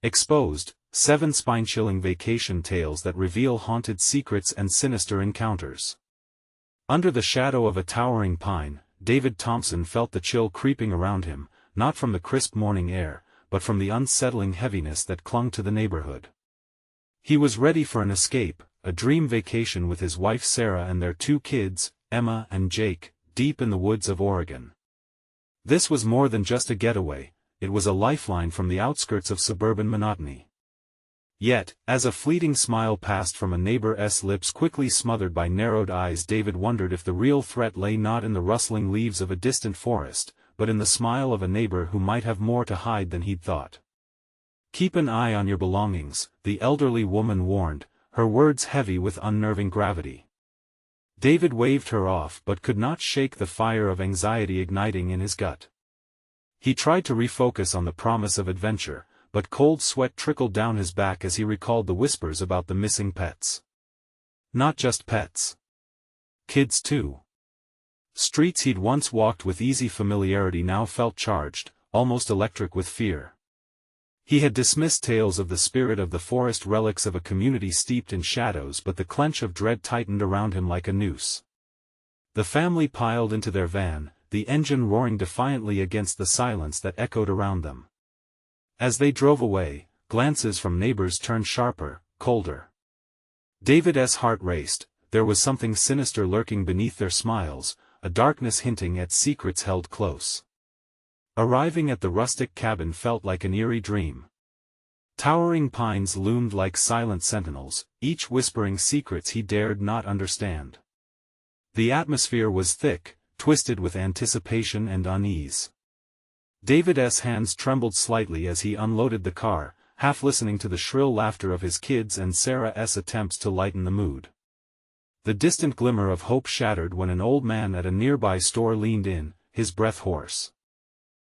Exposed, 7 spine-chilling vacation tales that reveal haunted secrets and sinister encounters. Under the shadow of a towering pine, David Thompson felt the chill creeping around him, not from the crisp morning air, but from the unsettling heaviness that clung to the neighborhood. He was ready for an escape, a dream vacation with his wife Sarah and their 2 kids, Emma and Jake, deep in the woods of Oregon. This was more than just a getaway, it was a lifeline from the outskirts of suburban monotony. Yet, as a fleeting smile passed from a neighbor's lips quickly smothered by narrowed eyes, David wondered if the real threat lay not in the rustling leaves of a distant forest, but in the smile of a neighbor who might have more to hide than he'd thought. "Keep an eye on your belongings," the elderly woman warned, her words heavy with unnerving gravity. David waved her off but could not shake the fire of anxiety igniting in his gut. He tried to refocus on the promise of adventure, but cold sweat trickled down his back as he recalled the whispers about the missing pets. Not just pets. Kids too. Streets he'd once walked with easy familiarity now felt charged, almost electric with fear. He had dismissed tales of the spirit of the forest, relics of a community steeped in shadows, but the clench of dread tightened around him like a noose. The family piled into their van, the engine roaring defiantly against the silence that echoed around them. As they drove away, glances from neighbors turned sharper, colder. David's heart raced, there was something sinister lurking beneath their smiles, a darkness hinting at secrets held close. Arriving at the rustic cabin felt like an eerie dream. Towering pines loomed like silent sentinels, each whispering secrets he dared not understand. The atmosphere was thick, twisted with anticipation and unease. David's hands trembled slightly as he unloaded the car, half listening to the shrill laughter of his kids and Sarah's attempts to lighten the mood. The distant glimmer of hope shattered when an old man at a nearby store leaned in, his breath hoarse.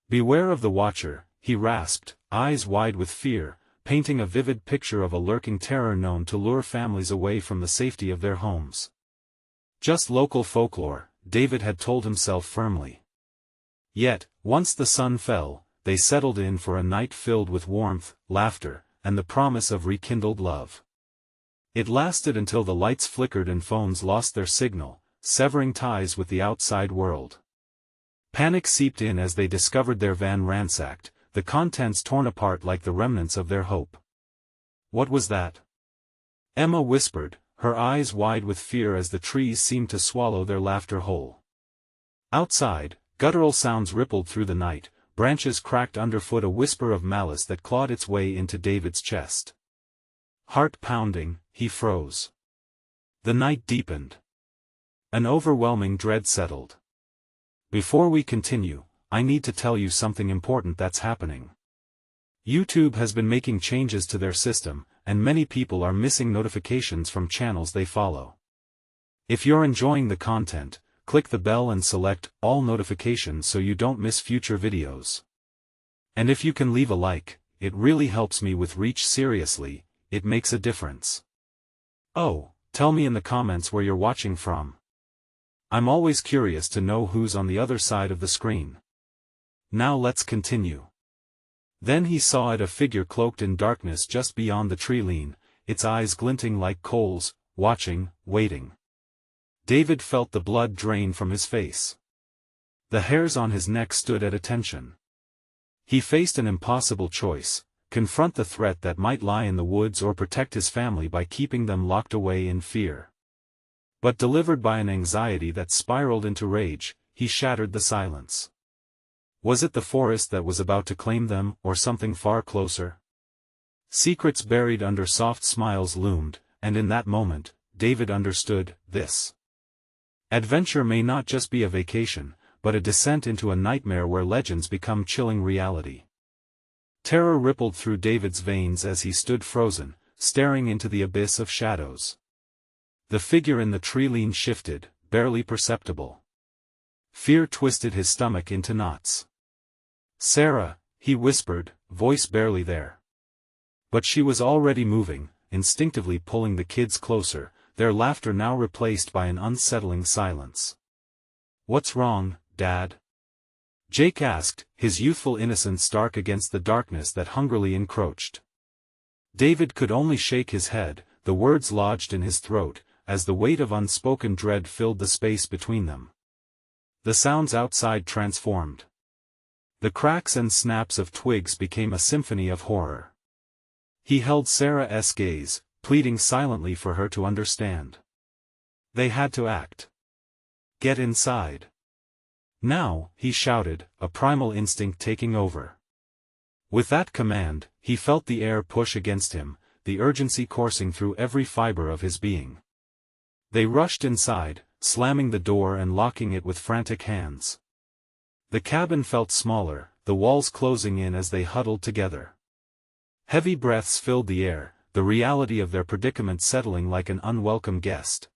"Beware of the watcher," he rasped, eyes wide with fear, painting a vivid picture of a lurking terror known to lure families away from the safety of their homes. Just local folklore, David had told himself firmly. Yet, once the sun fell, they settled in for a night filled with warmth, laughter, and the promise of rekindled love. It lasted until the lights flickered and phones lost their signal, severing ties with the outside world. Panic seeped in as they discovered their van ransacked, the contents torn apart like the remnants of their hope. "What was that?" Emma whispered, her eyes wide with fear as the trees seemed to swallow their laughter whole. Outside, guttural sounds rippled through the night, branches cracked underfoot, a whisper of malice that clawed its way into David's chest. Heart pounding, he froze. The night deepened. An overwhelming dread settled. "Before we continue, I need to tell you something important that's happening. YouTube has been making changes to their system, and many people are missing notifications from channels they follow. If you're enjoying the content, click the bell and select all notifications so you don't miss future videos. And if you can leave a like, it really helps me with reach. Seriously, it makes a difference. Oh, tell me in the comments where you're watching from. I'm always curious to know who's on the other side of the screen. Now let's continue." Then he saw a figure cloaked in darkness just beyond the tree line, its eyes glinting like coals, watching, waiting. David felt the blood drain from his face. The hairs on his neck stood at attention. He faced an impossible choice: confront the threat that might lie in the woods or protect his family by keeping them locked away in fear. But delivered by an anxiety that spiraled into rage, he shattered the silence. Was it the forest that was about to claim them, or something far closer? Secrets buried under soft smiles loomed, and in that moment, David understood this. Adventure may not just be a vacation, but a descent into a nightmare where legends become chilling reality. Terror rippled through David's veins as he stood frozen, staring into the abyss of shadows. The figure in the tree line shifted, barely perceptible. Fear twisted his stomach into knots. "Sarah," he whispered, voice barely there. But she was already moving, instinctively pulling the kids closer, their laughter now replaced by an unsettling silence. "What's wrong, Dad?" Jake asked, his youthful innocence stark against the darkness that hungrily encroached. David could only shake his head, the words lodged in his throat, as the weight of unspoken dread filled the space between them. The sounds outside transformed. The cracks and snaps of twigs became a symphony of horror. He held Sarah's gaze, pleading silently for her to understand. They had to act. Get inside. Now, he shouted, a primal instinct taking over. With that command, he felt the air push against him, the urgency coursing through every fiber of his being. They rushed inside, slamming the door and locking it with frantic hands. The cabin felt smaller, the walls closing in as they huddled together. Heavy breaths filled the air, the reality of their predicament settling like an unwelcome guest.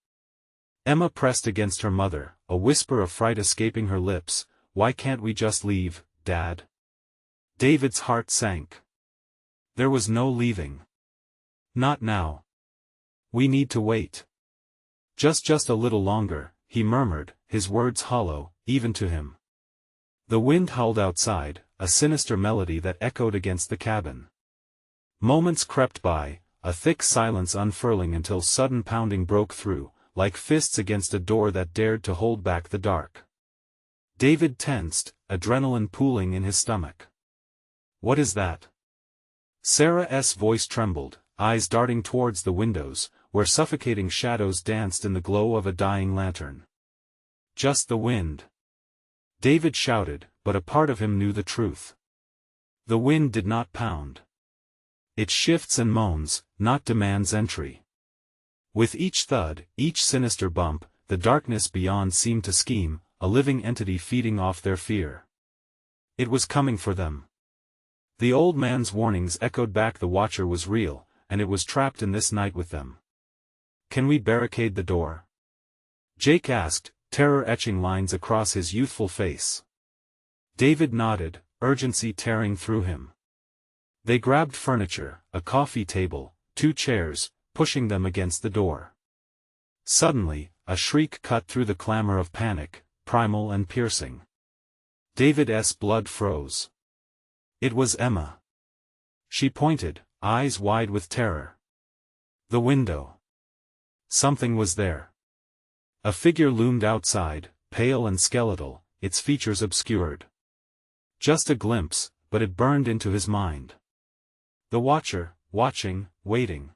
Emma pressed against her mother, a whisper of fright escaping her lips. "Why can't we just leave, Dad?" David's heart sank. There was no leaving. Not now. We need to wait. Just a little longer, he murmured, his words hollow, even to him. The wind howled outside, a sinister melody that echoed against the cabin. Moments crept by, a thick silence unfurling until sudden pounding broke through, like fists against a door that dared to hold back the dark. David tensed, adrenaline pooling in his stomach. "What is that?" Sarah's voice trembled, eyes darting towards the windows, where suffocating shadows danced in the glow of a dying lantern. "Just the wind." David shouted, but a part of him knew the truth. The wind did not pound. It shifts and moans, not demands entry. With each thud, each sinister bump, the darkness beyond seemed to scheme, a living entity feeding off their fear. It was coming for them. The old man's warnings echoed back. The watcher was real, and it was trapped in this night with them. "Can we barricade the door?" Jake asked, terror etching lines across his youthful face. David nodded, urgency tearing through him. They grabbed furniture, a coffee table, 2 chairs, pushing them against the door. Suddenly, a shriek cut through the clamor of panic, primal and piercing. David's blood froze. It was Emma. She pointed, eyes wide with terror. The window. Something was there. A figure loomed outside, pale and skeletal, its features obscured. Just a glimpse, but it burned into his mind. The watcher, watching, waiting.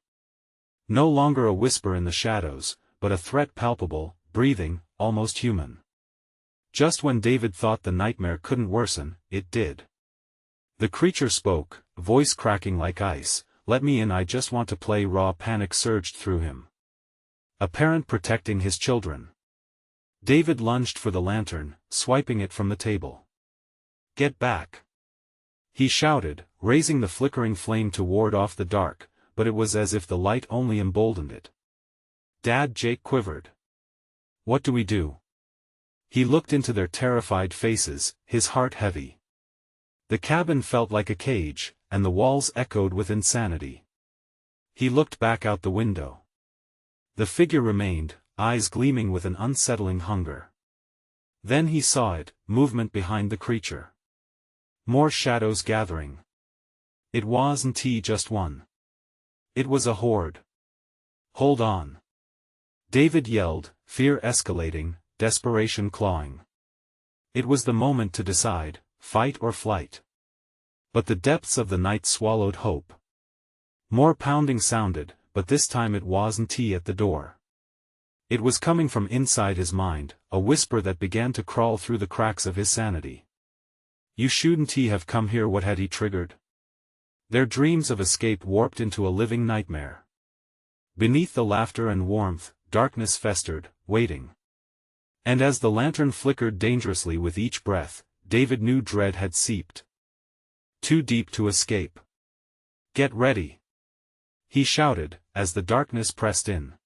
No longer a whisper in the shadows, but a threat palpable, breathing, almost human. Just when David thought the nightmare couldn't worsen, it did. The creature spoke, voice cracking like ice. "Let me in, I just want to play." Raw panic surged through him. A parent protecting his children. David lunged for the lantern, swiping it from the table. "Get back!" he shouted, raising the flickering flame to ward off the dark, but it was as if the light only emboldened it. "Dad," Jake quivered. "What do we do?" He looked into their terrified faces, his heart heavy. The cabin felt like a cage, and the walls echoed with insanity. He looked back out the window. The figure remained, eyes gleaming with an unsettling hunger. Then he saw it, movement behind the creature. More shadows gathering. It wasn't just one. It was a horde. "Hold on!" David yelled, fear escalating, desperation clawing. It was the moment to decide, fight or flight. But the depths of the night swallowed hope. More pounding sounded, but this time it wasn't at the door. It was coming from inside his mind, a whisper that began to crawl through the cracks of his sanity. "You shouldn't have come here." What had he triggered? Their dreams of escape warped into a living nightmare. Beneath the laughter and warmth, darkness festered, waiting. And as the lantern flickered dangerously with each breath, David knew dread had seeped. Too deep to escape. "Get ready!" he shouted, as the darkness pressed in.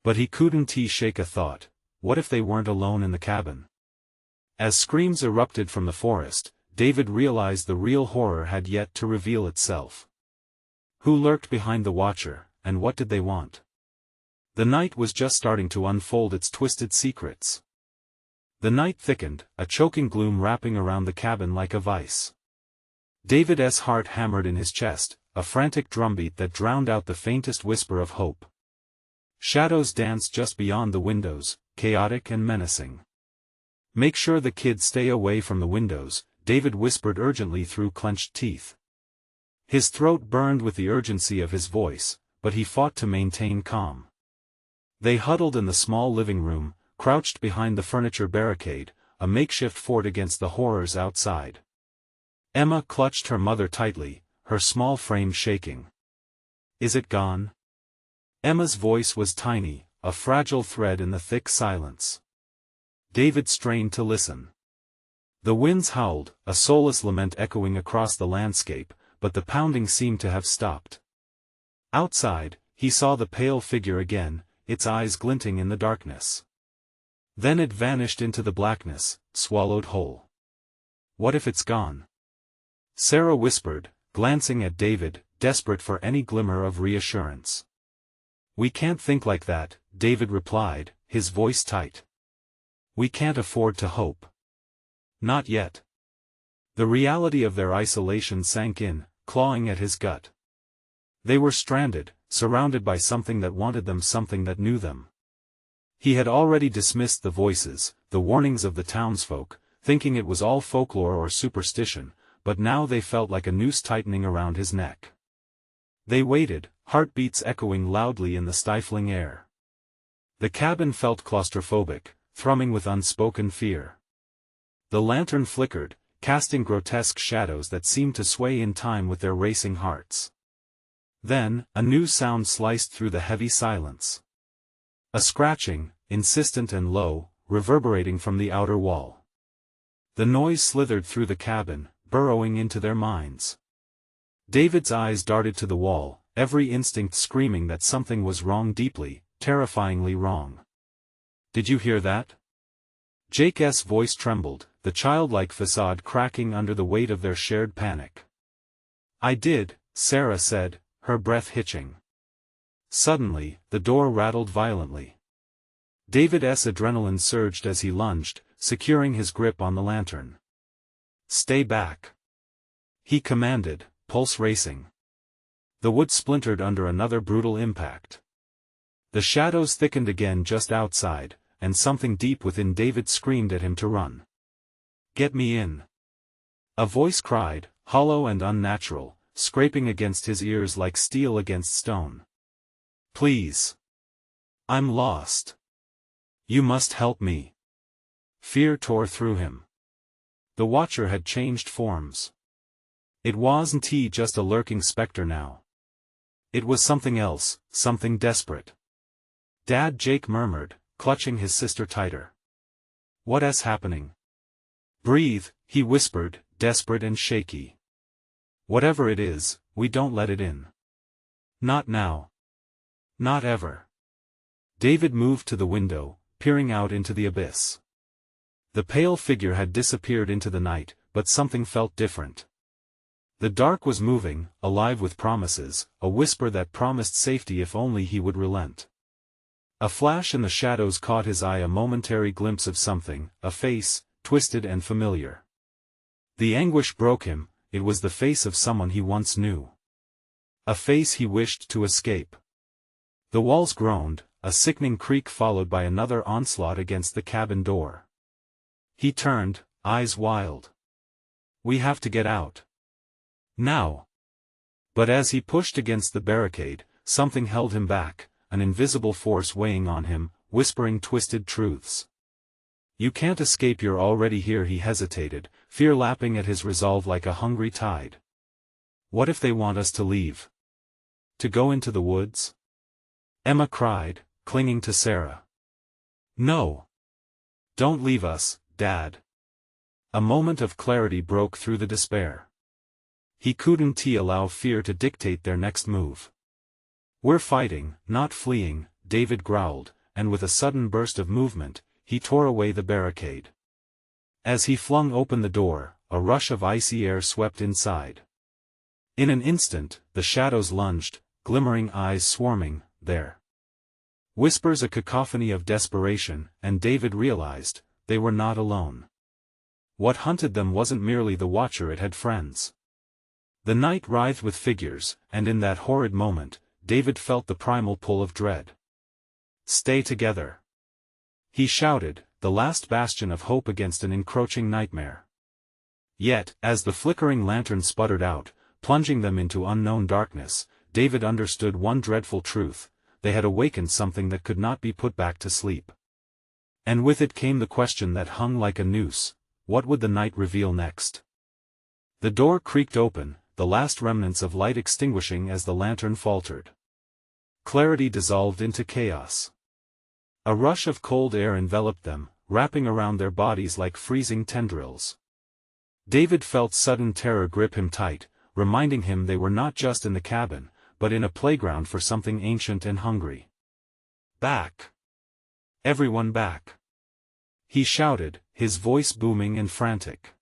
But he couldn't shake a thought. What if they weren't alone in the cabin? As screams erupted from the forest, David realized the real horror had yet to reveal itself. Who lurked behind the watcher, and what did they want? The night was just starting to unfold its twisted secrets. The night thickened, a choking gloom wrapping around the cabin like a vice. David's heart hammered in his chest, a frantic drumbeat that drowned out the faintest whisper of hope. Shadows danced just beyond the windows, chaotic and menacing. "Make sure the kids stay away from the windows," David whispered urgently through clenched teeth. His throat burned with the urgency of his voice, but he fought to maintain calm. They huddled in the small living room, crouched behind the furniture barricade, a makeshift fort against the horrors outside. Emma clutched her mother tightly, her small frame shaking. "Is it gone?" Emma's voice was tiny, a fragile thread in the thick silence. David strained to listen. The winds howled, a soulless lament echoing across the landscape, but the pounding seemed to have stopped. Outside, he saw the pale figure again, its eyes glinting in the darkness. Then it vanished into the blackness, swallowed whole. "What if it's gone?" Sarah whispered, glancing at David, desperate for any glimmer of reassurance. "We can't think like that," David replied, his voice tight. "We can't afford to hope. Not yet." The reality of their isolation sank in, clawing at his gut. They were stranded, surrounded by something that wanted them, something that knew them. He had already dismissed the voices, the warnings of the townsfolk, thinking it was all folklore or superstition, but now they felt like a noose tightening around his neck. They waited, heartbeats echoing loudly in the stifling air. The cabin felt claustrophobic, thrumming with unspoken fear. The lantern flickered, casting grotesque shadows that seemed to sway in time with their racing hearts. Then, a new sound sliced through the heavy silence. A scratching, insistent and low, reverberating from the outer wall. The noise slithered through the cabin, burrowing into their minds. David's eyes darted to the wall, every instinct screaming that something was wrong, deeply, terrifyingly wrong. "Did you hear that?" Jake's voice trembled, the childlike facade cracking under the weight of their shared panic. "I did," Sarah said, her breath hitching. Suddenly, the door rattled violently. David's adrenaline surged as he lunged, securing his grip on the lantern. "Stay back," he commanded, pulse racing. The wood splintered under another brutal impact. The shadows thickened again just outside, and something deep within David screamed at him to run. "Get me in," a voice cried, hollow and unnatural, scraping against his ears like steel against stone. "Please. I'm lost. You must help me." Fear tore through him. The Watcher had changed forms. It wasn't just a lurking specter now. It was something else, something desperate. "Dad," Jake murmured, clutching his sister tighter. "What's happening?" "Breathe," he whispered, desperate and shaky. "Whatever it is, we don't let it in. Not now. Not ever." David moved to the window, peering out into the abyss. The pale figure had disappeared into the night, but something felt different. The dark was moving, alive with promises, a whisper that promised safety if only he would relent. A flash in the shadows caught his eye, a momentary glimpse of something, a face, twisted and familiar. The anguish broke him, it was the face of someone he once knew. A face he wished to escape. The walls groaned, a sickening creak followed by another onslaught against the cabin door. He turned, eyes wild. "We have to get out. Now." But as he pushed against the barricade, something held him back, an invisible force weighing on him, whispering twisted truths. "You can't escape, you're already here," he hesitated, fear lapping at his resolve like a hungry tide. "What if they want us to leave? To go into the woods?" Emma cried, clinging to Sarah. "No. Don't leave us, Dad." A moment of clarity broke through the despair. He couldn't allow fear to dictate their next move. "We're fighting, not fleeing," David growled, and with a sudden burst of movement, he tore away the barricade. As he flung open the door, a rush of icy air swept inside. In an instant, the shadows lunged, glimmering eyes swarming, there. Whispers, a cacophony of desperation, and David realized, they were not alone. What hunted them wasn't merely the Watcher, it had friends. The night writhed with figures, and in that horrid moment, David felt the primal pull of dread. "Stay together!" he shouted, the last bastion of hope against an encroaching nightmare. Yet, as the flickering lantern sputtered out, plunging them into unknown darkness, David understood one dreadful truth: they had awakened something that could not be put back to sleep. And with it came the question that hung like a noose: what would the night reveal next? The door creaked open, the last remnants of light extinguishing as the lantern faltered. Clarity dissolved into chaos. A rush of cold air enveloped them, wrapping around their bodies like freezing tendrils. David felt sudden terror grip him tight, reminding him they were not just in the cabin, but in a playground for something ancient and hungry. "Back! Everyone back!" he shouted, his voice booming and frantic.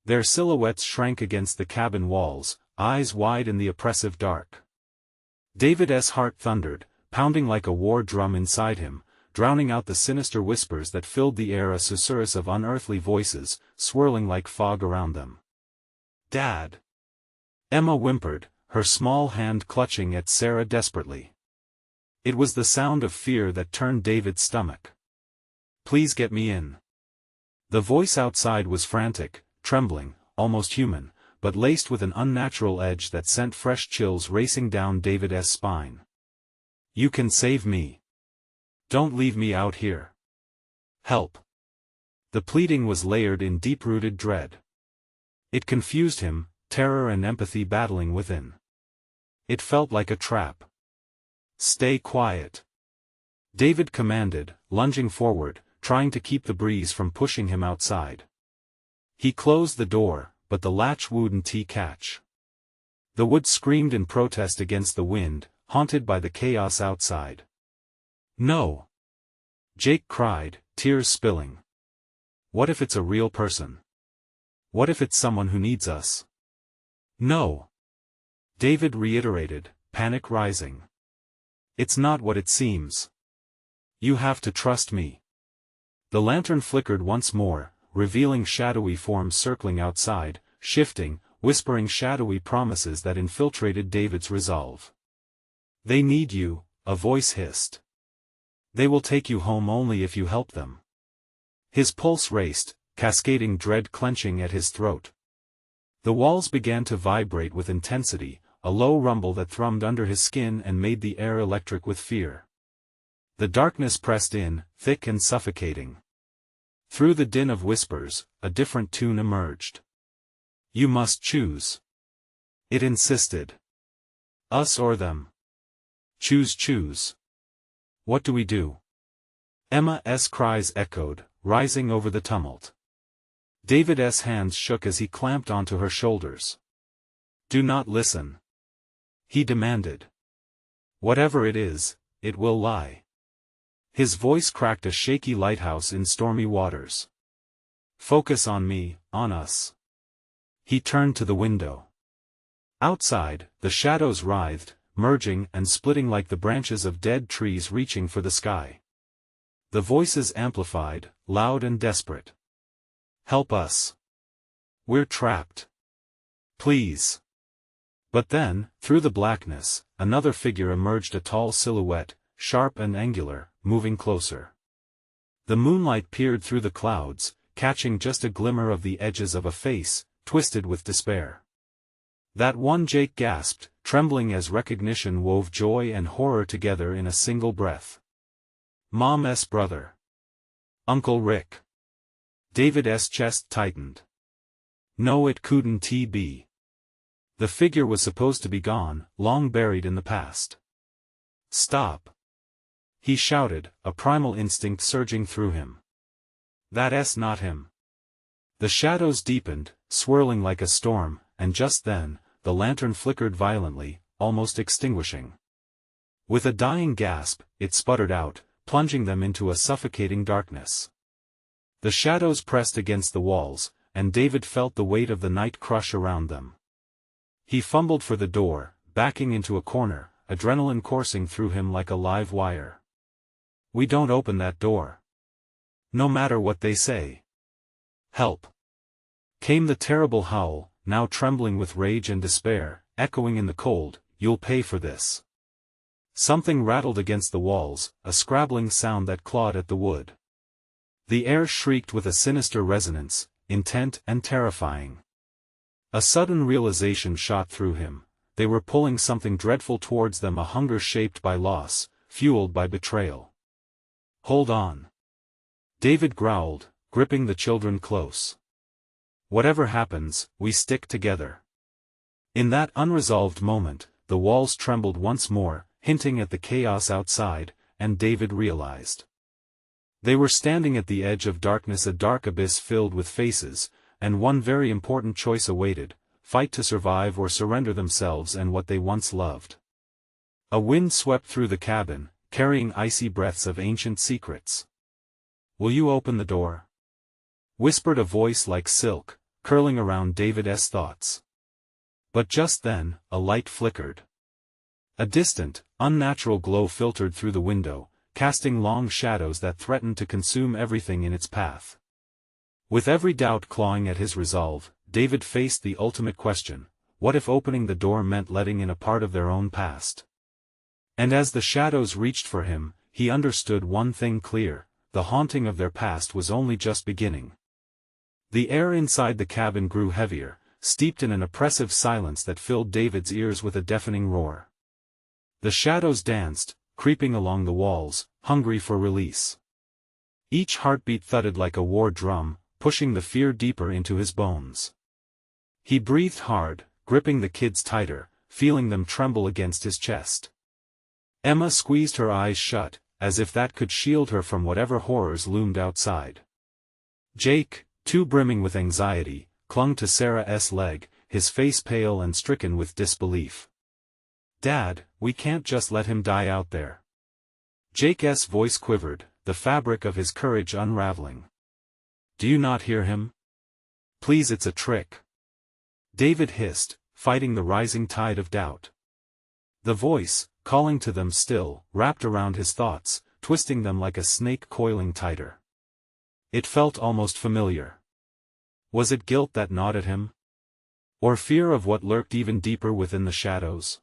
Their silhouettes shrank against the cabin walls, eyes wide in the oppressive dark. David's heart thundered, pounding like a war drum inside him, drowning out the sinister whispers that filled the air, a susurrus of unearthly voices, swirling like fog around them. "Dad!" Emma whimpered, her small hand clutching at Sarah desperately. It was the sound of fear that turned David's stomach. "Please get me in." The voice outside was frantic, trembling, almost human, but laced with an unnatural edge that sent fresh chills racing down David's spine. "You can save me. Don't leave me out here. Help." The pleading was layered in deep-rooted dread. It confused him, terror and empathy battling within. It felt like a trap. "Stay quiet," David commanded, lunging forward, trying to keep the breeze from pushing him outside. He closed the door, but the latch wouldn't catch. The wood screamed in protest against the wind, haunted by the chaos outside. "No!" Jake cried, tears spilling. "What if it's a real person? What if it's someone who needs us?" "No!" David reiterated, panic rising. "It's not what it seems. You have to trust me." The lantern flickered once more, revealing shadowy forms circling outside, shifting, whispering shadowy promises that infiltrated David's resolve. "They need you," a voice hissed. "They will take you home only if you help them." His pulse raced, cascading dread clenching at his throat. The walls began to vibrate with intensity, a low rumble that thrummed under his skin and made the air electric with fear. The darkness pressed in, thick and suffocating. Through the din of whispers, a different tune emerged. "You must choose," it insisted. "Us or them. Choose. What do we do?" Emma's cries echoed, rising over the tumult. David's hands shook as he clamped onto her shoulders. "Do not listen," he demanded. "Whatever it is, it will lie." His voice cracked a shaky lighthouse in stormy waters. "Focus on me, on us." He turned to the window. Outside, the shadows writhed, merging and splitting like the branches of dead trees reaching for the sky. The voices amplified, loud and desperate. "Help us. We're trapped. Please." But then, through the blackness, another figure emerged, a tall silhouette, sharp and angular, moving closer. The moonlight peered through the clouds, catching just a glimmer of the edges of a face, twisted with despair. "That one," Jake gasped, trembling as recognition wove joy and horror together in a single breath. "Mom's brother. Uncle Rick." David's chest tightened. No, it couldn't be. The figure was supposed to be gone, long buried in the past. "Stop!" he shouted, a primal instinct surging through him. "That's not him." The shadows deepened, swirling like a storm, and just then, the lantern flickered violently, almost extinguishing. With a dying gasp, it sputtered out, plunging them into a suffocating darkness. The shadows pressed against the walls, and David felt the weight of the night crush around them. He fumbled for the door, backing into a corner, adrenaline coursing through him like a live wire. "We don't open that door. No matter what they say." "Help!" came the terrible howl, now trembling with rage and despair, echoing in the cold, "You'll pay for this." Something rattled against the walls, a scrabbling sound that clawed at the wood. The air shrieked with a sinister resonance, intent and terrifying. A sudden realization shot through him. They were pulling something dreadful towards them, a hunger shaped by loss, fueled by betrayal. "Hold on," David growled, gripping the children close. "Whatever happens, we stick together." In that unresolved moment, the walls trembled once more, hinting at the chaos outside, and David realized. They were standing at the edge of darkness, a dark abyss filled with faces, and one very important choice awaited: fight to survive or surrender themselves and what they once loved. A wind swept through the cabin, carrying icy breaths of ancient secrets. "Will you open the door?" whispered a voice like silk, curling around David's thoughts. But just then, a light flickered. A distant, unnatural glow filtered through the window, casting long shadows that threatened to consume everything in its path. With every doubt clawing at his resolve, David faced the ultimate question: what if opening the door meant letting in a part of their own past? And as the shadows reached for him, he understood one thing clear: the haunting of their past was only just beginning. The air inside the cabin grew heavier, steeped in an oppressive silence that filled David's ears with a deafening roar. The shadows danced, creeping along the walls, hungry for release. Each heartbeat thudded like a war drum, pushing the fear deeper into his bones. He breathed hard, gripping the kids tighter, feeling them tremble against his chest. Emma squeezed her eyes shut, as if that could shield her from whatever horrors loomed outside. Jake, too brimming with anxiety, clung to Sarah's leg, his face pale and stricken with disbelief. "Dad, we can't just let him die out there." Jake's voice quivered, the fabric of his courage unraveling. "Do you not hear him? Please, it's a trick," David hissed, fighting the rising tide of doubt. The voice, calling to them still, wrapped around his thoughts, twisting them like a snake coiling tighter. It felt almost familiar. Was it guilt that gnawed at him? Or fear of what lurked even deeper within the shadows?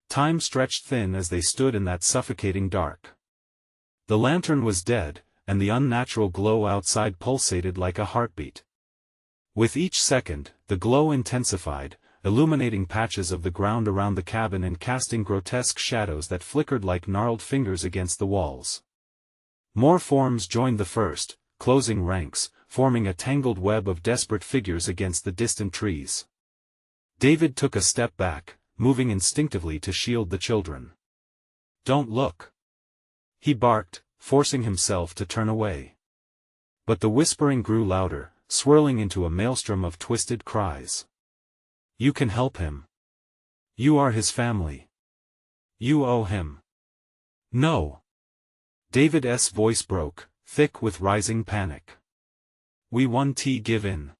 Time stretched thin as they stood in that suffocating dark. The lantern was dead, and the unnatural glow outside pulsated like a heartbeat. With each second, the glow intensified, illuminating patches of the ground around the cabin and casting grotesque shadows that flickered like gnarled fingers against the walls. More forms joined the first, closing ranks, forming a tangled web of desperate figures against the distant trees. David took a step back, moving instinctively to shield the children. "Don't look," he barked, forcing himself to turn away. But the whispering grew louder, swirling into a maelstrom of twisted cries. "You can help him. You are his family. You owe him." "No." David's voice broke, thick with rising panic. "We won't give in."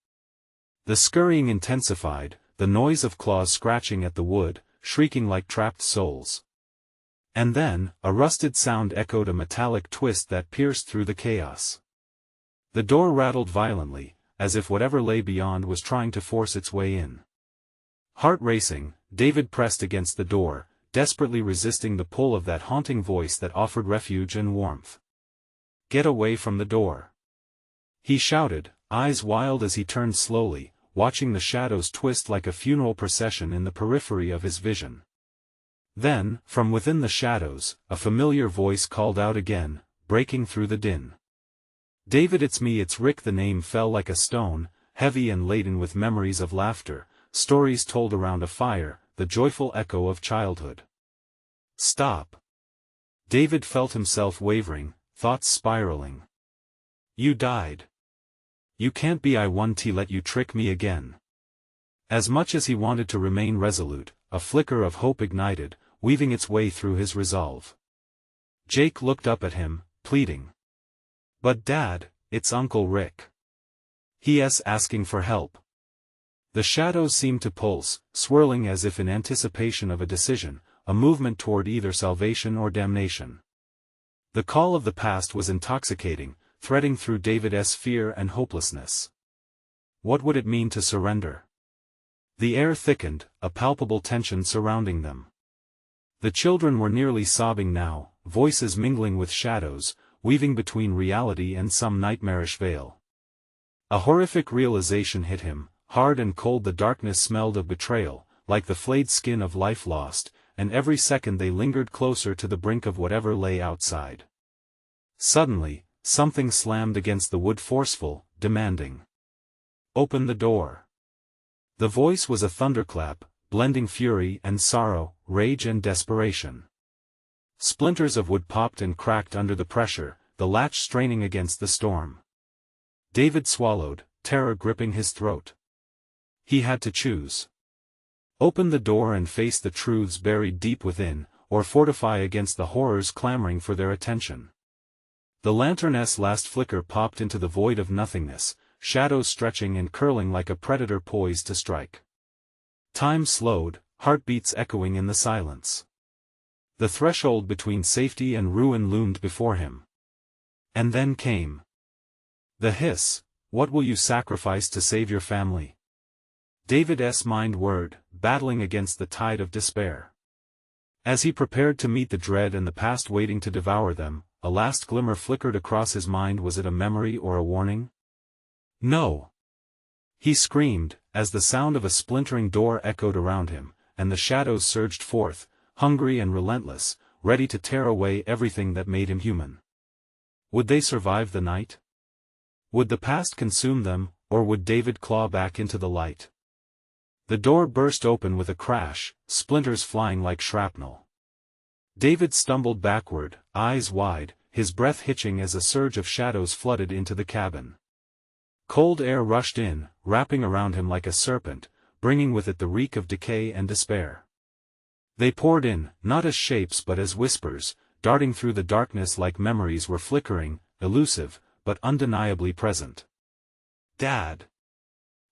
The scurrying intensified, the noise of claws scratching at the wood, shrieking like trapped souls. And then, a rusted sound echoed, a metallic twist that pierced through the chaos. The door rattled violently, as if whatever lay beyond was trying to force its way in. Heart racing, David pressed against the door, desperately resisting the pull of that haunting voice that offered refuge and warmth. "Get away from the door," he shouted, eyes wild as he turned slowly, watching the shadows twist like a funeral procession in the periphery of his vision. Then, from within the shadows, a familiar voice called out again, breaking through the din. "David, it's me, it's Rick." The name fell like a stone, heavy and laden with memories of laughter, stories told around a fire, the joyful echo of childhood. "Stop." David felt himself wavering, thoughts spiraling. "You died. You can't be. I won't let you trick me again." As much as he wanted to remain resolute, a flicker of hope ignited, weaving its way through his resolve. Jake looked up at him, pleading. "But Dad, it's Uncle Rick. He's asking for help." The shadows seemed to pulse, swirling as if in anticipation of a decision, a movement toward either salvation or damnation. The call of the past was intoxicating, threading through David's fear and hopelessness. What would it mean to surrender? The air thickened, a palpable tension surrounding them. The children were nearly sobbing now, voices mingling with shadows, weaving between reality and some nightmarish veil. A horrific realization hit him, hard and cold. The darkness smelled of betrayal, like the flayed skin of life lost, and every second they lingered closer to the brink of whatever lay outside. Suddenly, something slammed against the wood, forceful, demanding. "Open the door." The voice was a thunderclap, blending fury and sorrow, rage and desperation. Splinters of wood popped and cracked under the pressure, the latch straining against the storm. David swallowed, terror gripping his throat. He had to choose. Open the door and face the truths buried deep within, or fortify against the horrors clamoring for their attention. The lantern's last flicker popped into the void of nothingness, shadows stretching and curling like a predator poised to strike. Time slowed, heartbeats echoing in the silence. The threshold between safety and ruin loomed before him. And then came the hiss. "What will you sacrifice to save your family?" David's mind whirred, battling against the tide of despair. As he prepared to meet the dread and the past waiting to devour them, a last glimmer flickered across his mind. Was it a memory or a warning? "No!" he screamed, as the sound of a splintering door echoed around him, and the shadows surged forth, hungry and relentless, ready to tear away everything that made him human. Would they survive the night? Would the past consume them, or would David claw back into the light? The door burst open with a crash, splinters flying like shrapnel. David stumbled backward, eyes wide, his breath hitching as a surge of shadows flooded into the cabin. Cold air rushed in, wrapping around him like a serpent, bringing with it the reek of decay and despair. They poured in, not as shapes but as whispers, darting through the darkness like memories were flickering, elusive, but undeniably present. "Dad!"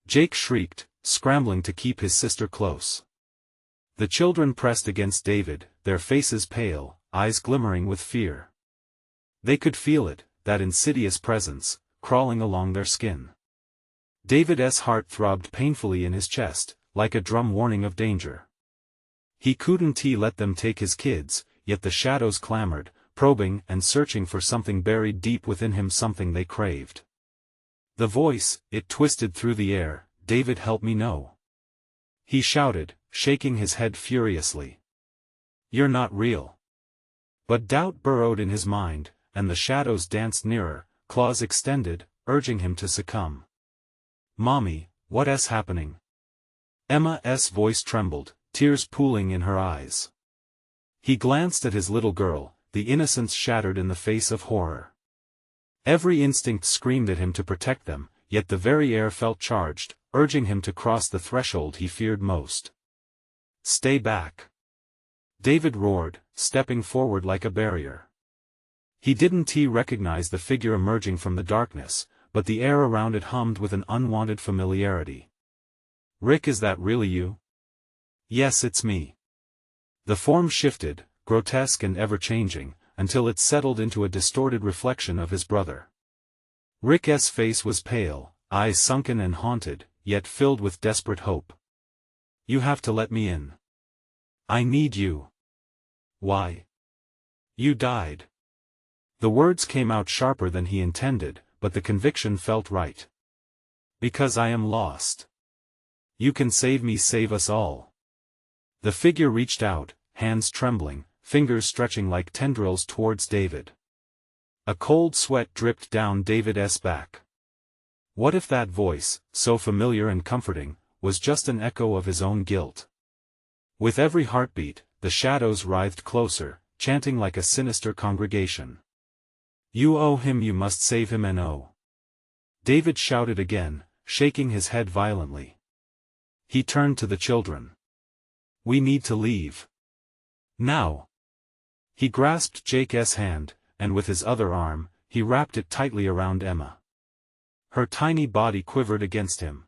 Jake shrieked, scrambling to keep his sister close. The children pressed against David, their faces pale, eyes glimmering with fear. They could feel it, that insidious presence, crawling along their skin. David's heart throbbed painfully in his chest, like a drum warning of danger. He couldn't let them take his kids, yet the shadows clamored, probing and searching for something buried deep within him, something they craved. The voice, it twisted through the air, "David, help me know." He shouted, shaking his head furiously. "You're not real." But doubt burrowed in his mind, and the shadows danced nearer, claws extended, urging him to succumb. "Mommy, what's happening?" Emma's voice trembled, tears pooling in her eyes. He glanced at his little girl, the innocence shattered in the face of horror. Every instinct screamed at him to protect them, yet the very air felt charged, urging him to cross the threshold he feared most. "Stay back!" David roared, stepping forward like a barrier. He didn't recognize the figure emerging from the darkness, but the air around it hummed with an unwanted familiarity. "Rick, is that really you?" "Yes, it's me." The form shifted, grotesque and ever-changing, until it settled into a distorted reflection of his brother. Rick's face was pale, eyes sunken and haunted, yet filled with desperate hope. "You have to let me in. I need you." "Why?" "You died." The words came out sharper than he intended, but the conviction felt right. "Because I am lost. You can save me, save us all." The figure reached out, hands trembling, fingers stretching like tendrils towards David. A cold sweat dripped down David's back. What if that voice, so familiar and comforting, was just an echo of his own guilt? With every heartbeat, the shadows writhed closer, chanting like a sinister congregation. "You owe him, you must save him and oh." David shouted again, shaking his head violently. He turned to the children. "We need to leave. Now." He grasped Jake's hand, and with his other arm, he wrapped it tightly around Emma. Her tiny body quivered against him.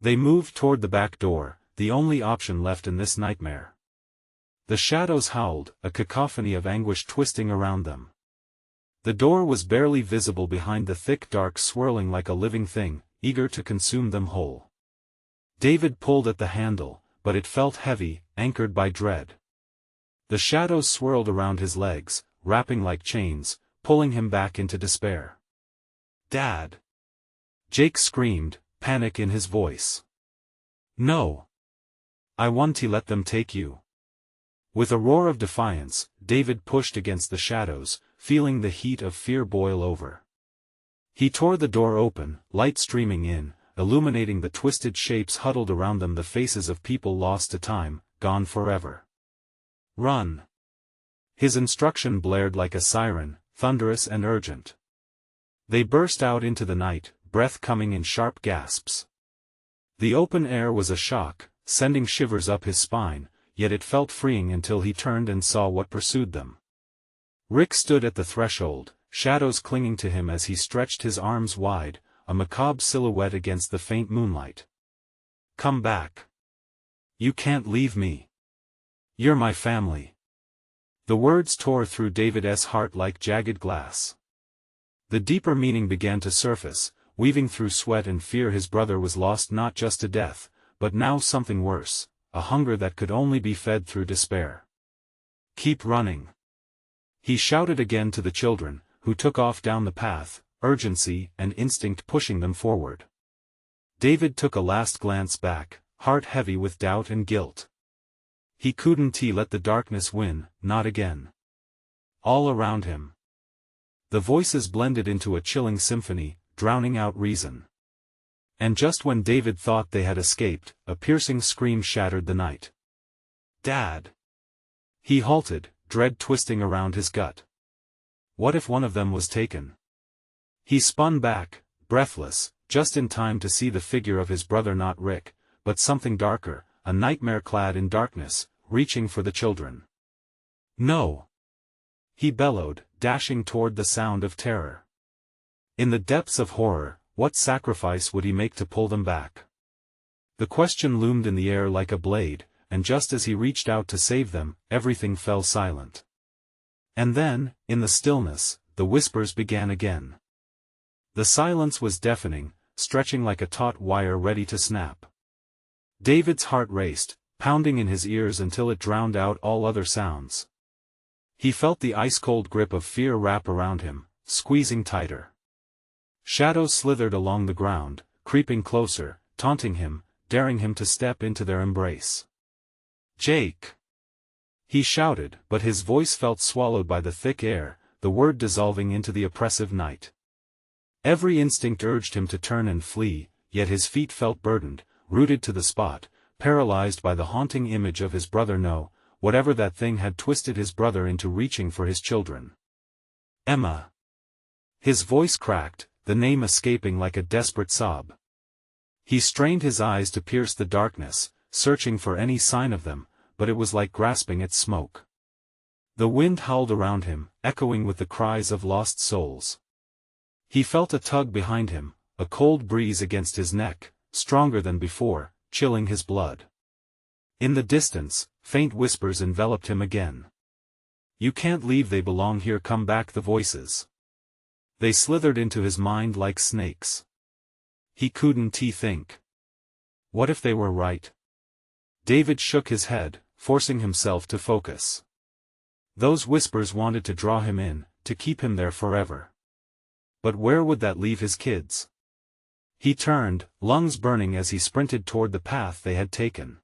They moved toward the back door, the only option left in this nightmare. The shadows howled, a cacophony of anguish twisting around them. The door was barely visible behind the thick dark, swirling like a living thing, eager to consume them whole. David pulled at the handle, but it felt heavy, anchored by dread. The shadows swirled around his legs, wrapping like chains, pulling him back into despair. "Dad!" Jake screamed, panic in his voice. "No! I want to let them take you." With a roar of defiance, David pushed against the shadows, feeling the heat of fear boil over. He tore the door open, light streaming in, illuminating the twisted shapes huddled around them, the faces of people lost to time, gone forever. "Run!" His instruction blared like a siren, thunderous and urgent. They burst out into the night, breath coming in sharp gasps. The open air was a shock, sending shivers up his spine, yet it felt freeing until he turned and saw what pursued them. Rick stood at the threshold, shadows clinging to him as he stretched his arms wide, a macabre silhouette against the faint moonlight. "Come back. You can't leave me. You're my family." The words tore through David's heart like jagged glass. The deeper meaning began to surface, weaving through sweat and fear. His brother was lost not just to death, but now something worse, a hunger that could only be fed through despair. "Keep running!" He shouted again to the children, who took off down the path, urgency and instinct pushing them forward. David took a last glance back, heart heavy with doubt and guilt. He couldn't let the darkness win, not again. All around him, the voices blended into a chilling symphony, drowning out reason. And just when David thought they had escaped, a piercing scream shattered the night. "Dad!" He halted, dread twisting around his gut. What if one of them was taken? He spun back, breathless, just in time to see the figure of his brother, not Rick, but something darker, a nightmare clad in darkness, reaching for the children. "No!" he bellowed, dashing toward the sound of terror. In the depths of horror, what sacrifice would he make to pull them back? The question loomed in the air like a blade, and just as he reached out to save them, everything fell silent. And then, in the stillness, the whispers began again. The silence was deafening, stretching like a taut wire ready to snap. David's heart raced, pounding in his ears until it drowned out all other sounds. He felt the ice-cold grip of fear wrap around him, squeezing tighter. Shadows slithered along the ground, creeping closer, taunting him, daring him to step into their embrace. "Jake!" he shouted, but his voice felt swallowed by the thick air, the word dissolving into the oppressive night. Every instinct urged him to turn and flee, yet his feet felt burdened, rooted to the spot, paralyzed by the haunting image of his brother. No, whatever that thing had twisted his brother into reaching for his children. "Emma!" His voice cracked, the name escaping like a desperate sob. He strained his eyes to pierce the darkness, searching for any sign of them, but it was like grasping at smoke. The wind howled around him, echoing with the cries of lost souls. He felt a tug behind him, a cold breeze against his neck, stronger than before, chilling his blood. In the distance, faint whispers enveloped him again. "You can't leave, they belong here, come back," the voices. They slithered into his mind like snakes. He couldn't think. What if they were right? David shook his head, forcing himself to focus. Those whispers wanted to draw him in, to keep him there forever. But where would that leave his kids? He turned, lungs burning as he sprinted toward the path they had taken.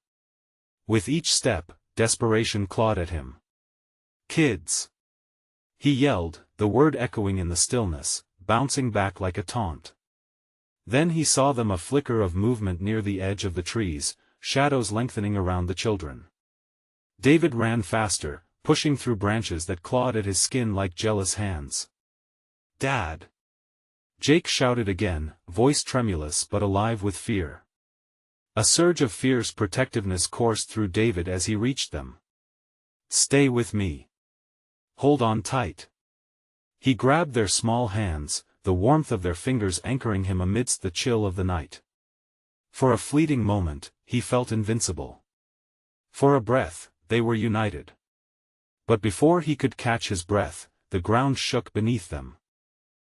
With each step, desperation clawed at him. "Kids!" he yelled, the word echoing in the stillness, bouncing back like a taunt. Then he saw them, a flicker of movement near the edge of the trees, shadows lengthening around the children. David ran faster, pushing through branches that clawed at his skin like jealous hands. "Dad!" Jake shouted again, voice tremulous but alive with fear. A surge of fierce protectiveness coursed through David as he reached them. "Stay with me. Hold on tight." He grabbed their small hands, the warmth of their fingers anchoring him amidst the chill of the night. For a fleeting moment, he felt invincible. For a breath, they were united. But before he could catch his breath, the ground shook beneath them.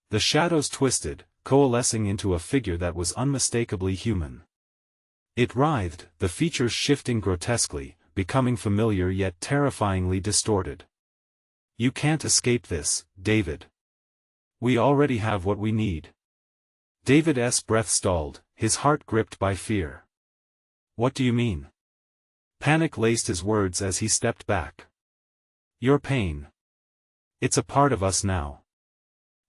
The shadows twisted, coalescing into a figure that was unmistakably human. It writhed, the features shifting grotesquely, becoming familiar yet terrifyingly distorted. You can't escape this, David. We already have what we need. David's breath stalled, his heart gripped by fear. What do you mean? Panic laced his words as he stepped back. Your pain. It's a part of us now.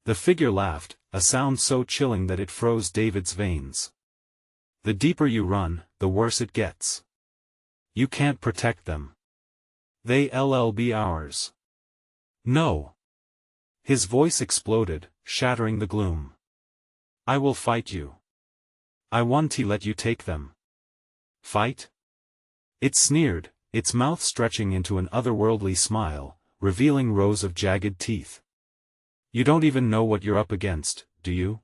The figure laughed, a sound so chilling that it froze David's veins. The deeper you run, the worse it gets. You can't protect them. They'll be ours. No. His voice exploded, shattering the gloom. I will fight you. I want to let you take them. Fight? It sneered, its mouth stretching into an otherworldly smile, revealing rows of jagged teeth. You don't even know what you're up against, do you?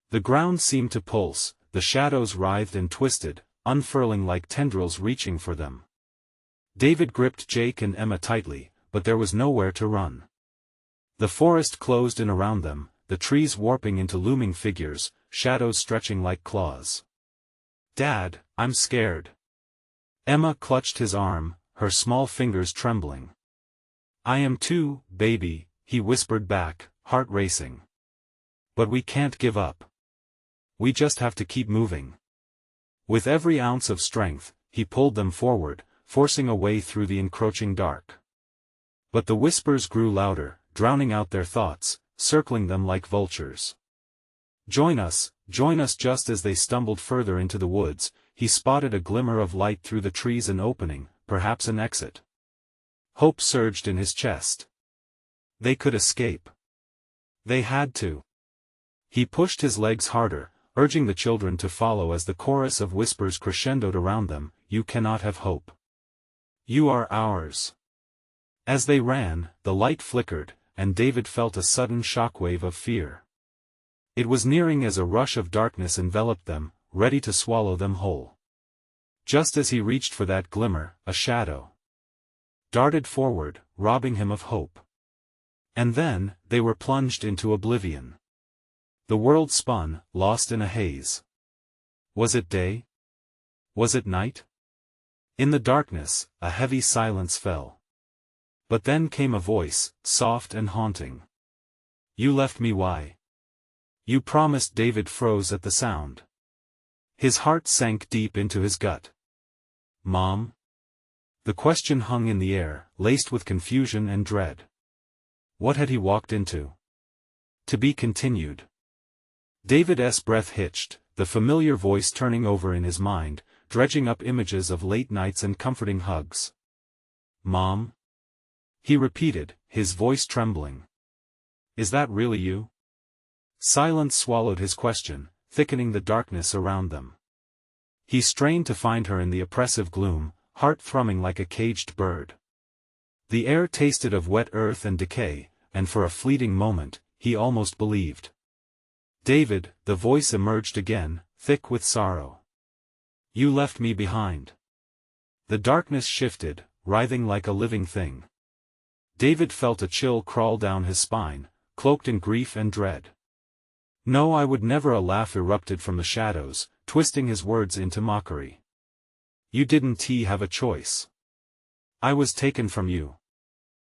The ground seemed to pulse, the shadows writhed and twisted, unfurling like tendrils reaching for them. David gripped Jake and Emma tightly, but there was nowhere to run. The forest closed in around them, the trees warping into looming figures, shadows stretching like claws. Dad, I'm scared. Emma clutched his arm, her small fingers trembling. I am too, baby, he whispered back, heart racing. But we can't give up. We just have to keep moving. With every ounce of strength, he pulled them forward, forcing a way through the encroaching dark. But the whispers grew louder, drowning out their thoughts, circling them like vultures. Join us. Just as they stumbled further into the woods, he spotted a glimmer of light through the trees, an opening, perhaps an exit. Hope surged in his chest. They could escape. They had to. He pushed his legs harder, urging the children to follow as the chorus of whispers crescendoed around them. You cannot have hope. You are ours. As they ran, the light flickered, and David felt a sudden shockwave of fear. It was nearing as a rush of darkness enveloped them, ready to swallow them whole. Just as he reached for that glimmer, a shadow darted forward, robbing him of hope. And then, they were plunged into oblivion. The world spun, lost in a haze. Was it day? Was it night? In the darkness, a heavy silence fell. But then came a voice, soft and haunting. You left me, why? You promised. David froze at the sound. His heart sank deep into his gut. Mom? The question hung in the air, laced with confusion and dread. What had he walked into? To be continued. David's breath hitched, the familiar voice turning over in his mind, dredging up images of late nights and comforting hugs. Mom? He repeated, his voice trembling. Is that really you? Silence swallowed his question, thickening the darkness around them. He strained to find her in the oppressive gloom, heart thrumming like a caged bird. The air tasted of wet earth and decay, and for a fleeting moment, he almost believed. David, the voice emerged again, thick with sorrow. You left me behind. The darkness shifted, writhing like a living thing. David felt a chill crawl down his spine, cloaked in grief and dread. No, I would never. A laugh erupted from the shadows, twisting his words into mockery. You didn't have a choice. I was taken from you.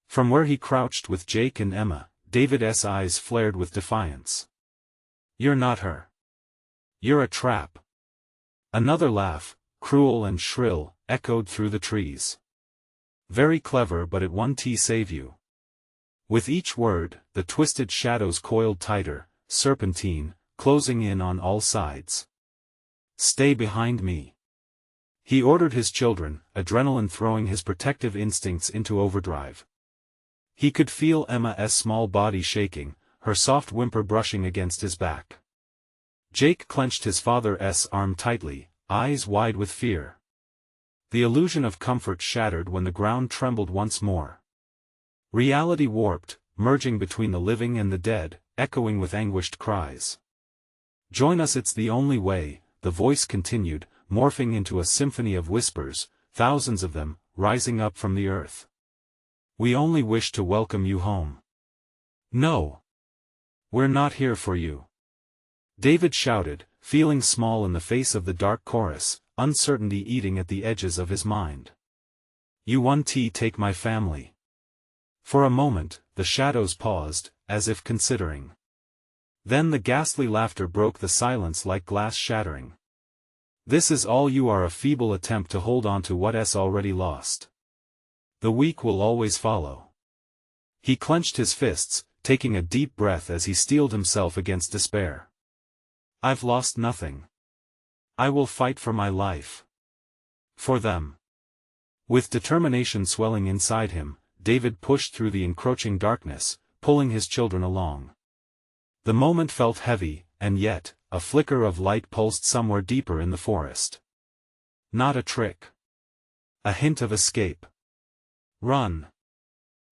From where he crouched with Jake and Emma, David's eyes flared with defiance. You're not her. You're a trap. Another laugh, cruel and shrill, echoed through the trees. Very clever, but it won't save you. With each word, the twisted shadows coiled tighter, serpentine, closing in on all sides. Stay behind me. He ordered his children, adrenaline throwing his protective instincts into overdrive. He could feel Emma's small body shaking, her soft whimper brushing against his back. Jake clenched his father's arm tightly, eyes wide with fear. The illusion of comfort shattered when the ground trembled once more. Reality warped, merging between the living and the dead, echoing with anguished cries. Join us, it's the only way, the voice continued, morphing into a symphony of whispers, thousands of them, rising up from the earth. We only wish to welcome you home. No. We're not here for you. David shouted, feeling small in the face of the dark chorus, uncertainty eating at the edges of his mind. You want to take my family? For a moment, the shadows paused, as if considering. Then the ghastly laughter broke the silence like glass shattering. This is all you are, a feeble attempt to hold on to what's already lost. The weak will always follow. He clenched his fists, taking a deep breath as he steeled himself against despair. I've lost nothing. I will fight for my life. For them. With determination swelling inside him, David pushed through the encroaching darkness, pulling his children along. The moment felt heavy, and yet, a flicker of light pulsed somewhere deeper in the forest. Not a trick. A hint of escape. Run.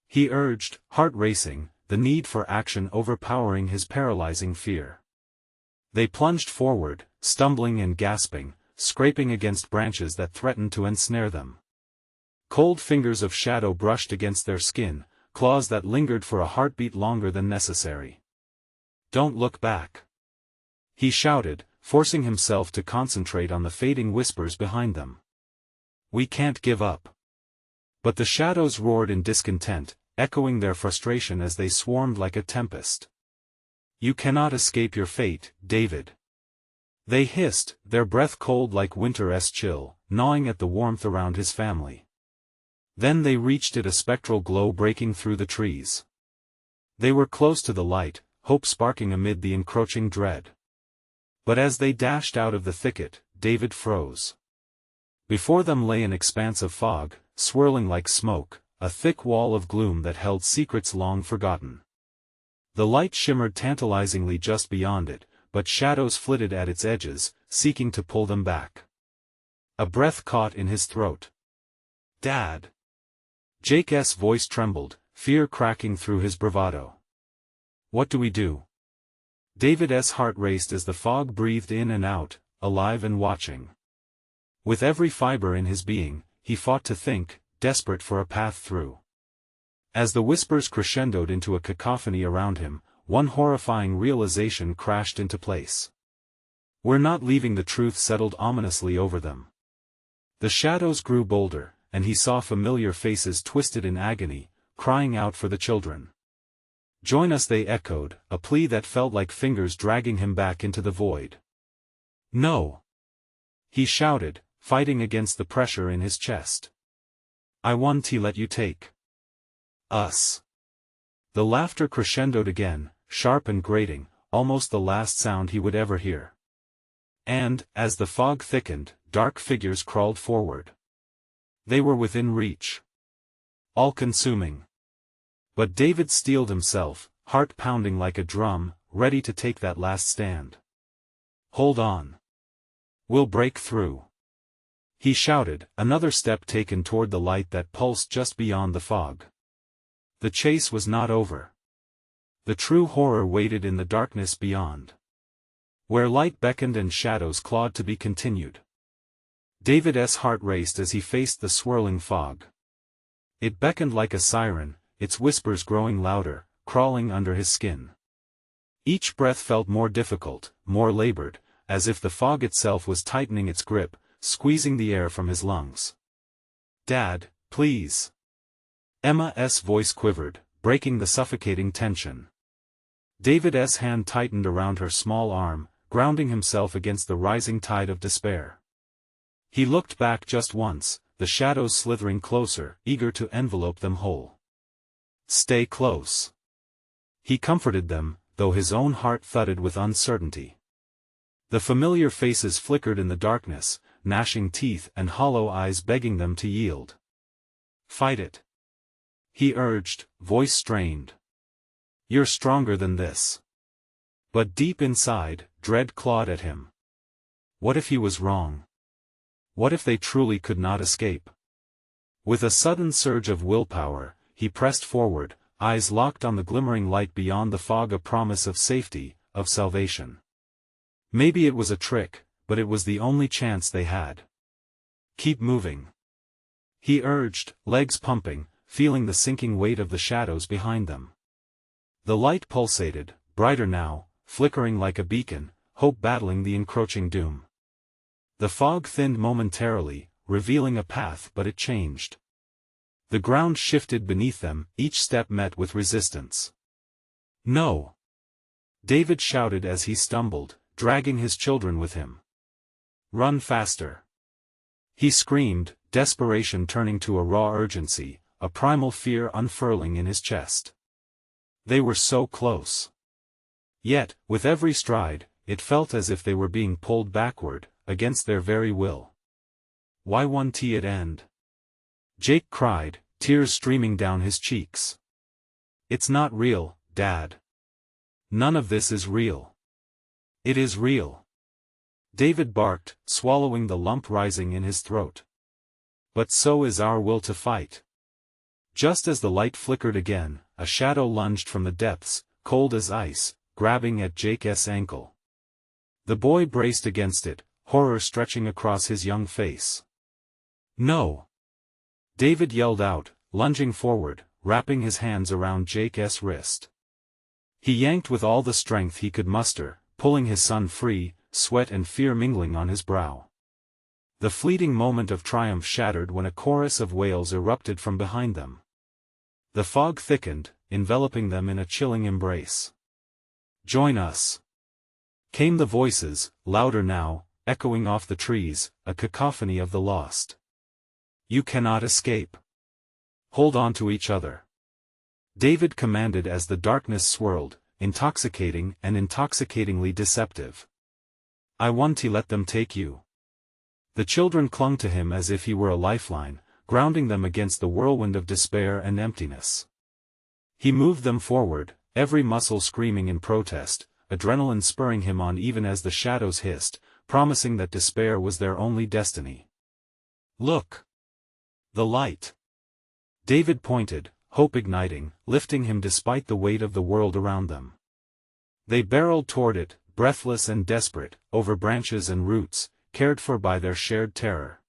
He urged, heart racing, the need for action overpowering his paralyzing fear. They plunged forward, stumbling and gasping, scraping against branches that threatened to ensnare them. Cold fingers of shadow brushed against their skin, claws that lingered for a heartbeat longer than necessary. Don't look back. He shouted, forcing himself to concentrate on the fading whispers behind them. We can't give up. But the shadows roared in discontent, echoing their frustration as they swarmed like a tempest. You cannot escape your fate, David. They hissed, their breath cold like winter's chill, gnawing at the warmth around his family. Then they reached it, a spectral glow breaking through the trees. They were close to the light, hope sparking amid the encroaching dread. But as they dashed out of the thicket, David froze. Before them lay an expanse of fog, swirling like smoke, a thick wall of gloom that held secrets long forgotten. The light shimmered tantalizingly just beyond it, but shadows flitted at its edges, seeking to pull them back. A breath caught in his throat. Dad! Jake's voice trembled, fear cracking through his bravado. What do we do? David's heart raced as the fog breathed in and out, alive and watching. With every fiber in his being, he fought to think, desperate for a path through. As the whispers crescendoed into a cacophony around him, one horrifying realization crashed into place. We're not leaving. The truth settled ominously over them. The shadows grew bolder, and he saw familiar faces twisted in agony, crying out for the children. Join us, they echoed, a plea that felt like fingers dragging him back into the void. No! He shouted, fighting against the pressure in his chest. I want to let you take us. The laughter crescendoed again, sharp and grating, almost the last sound he would ever hear. And, as the fog thickened, dark figures crawled forward. They were within reach. All-consuming. But David steeled himself, heart pounding like a drum, ready to take that last stand. Hold on. We'll break through. He shouted, another step taken toward the light that pulsed just beyond the fog. The chase was not over. The true horror waited in the darkness beyond. Where light beckoned and shadows clawed to be continued. David's heart raced as he faced the swirling fog. It beckoned like a siren, its whispers growing louder, crawling under his skin. Each breath felt more difficult, more labored, as if the fog itself was tightening its grip, squeezing the air from his lungs. Dad, please. Emma's voice quivered, breaking the suffocating tension. David's hand tightened around her small arm, grounding himself against the rising tide of despair. He looked back just once, the shadows slithering closer, eager to envelope them whole. Stay close. He comforted them, though his own heart thudded with uncertainty. The familiar faces flickered in the darkness, gnashing teeth and hollow eyes begging them to yield. Fight it. He urged, voice strained. You're stronger than this. But deep inside, dread clawed at him. What if he was wrong? What if they truly could not escape? With a sudden surge of willpower, he pressed forward, eyes locked on the glimmering light beyond the fog, a promise of safety, of salvation. Maybe it was a trick, but it was the only chance they had. Keep moving. He urged, legs pumping, feeling the sinking weight of the shadows behind them. The light pulsated, brighter now, flickering like a beacon, hope battling the encroaching doom. The fog thinned momentarily, revealing a path, but it changed. The ground shifted beneath them, each step met with resistance. "No!" David shouted as he stumbled, dragging his children with him. "Run faster!" he screamed, desperation turning to a raw urgency, a primal fear unfurling in his chest. They were so close. Yet, with every stride, it felt as if they were being pulled backward, against their very will. "Why won't it end?" Jake cried, tears streaming down his cheeks. "It's not real, Dad. None of this is real." "It is real," David barked, swallowing the lump rising in his throat. "But so is our will to fight." Just as the light flickered again, a shadow lunged from the depths, cold as ice, grabbing at Jake's ankle. The boy braced against it, horror stretching across his young face. "No!" David yelled out, lunging forward, wrapping his hands around Jake's wrist. He yanked with all the strength he could muster, pulling his son free, sweat and fear mingling on his brow. The fleeting moment of triumph shattered when a chorus of wails erupted from behind them. The fog thickened, enveloping them in a chilling embrace. "Join us!" came the voices, louder now, echoing off the trees, a cacophony of the lost. "You cannot escape. Hold on to each other," David commanded as the darkness swirled, intoxicating and intoxicatingly deceptive. "I want to let them take you." The children clung to him as if he were a lifeline, grounding them against the whirlwind of despair and emptiness. He moved them forward, every muscle screaming in protest, adrenaline spurring him on even as the shadows hissed, promising that despair was their only destiny. "Look! The light!" David pointed, hope igniting, lifting him despite the weight of the world around them. They barreled toward it, breathless and desperate, over branches and roots, cared for by their shared terror.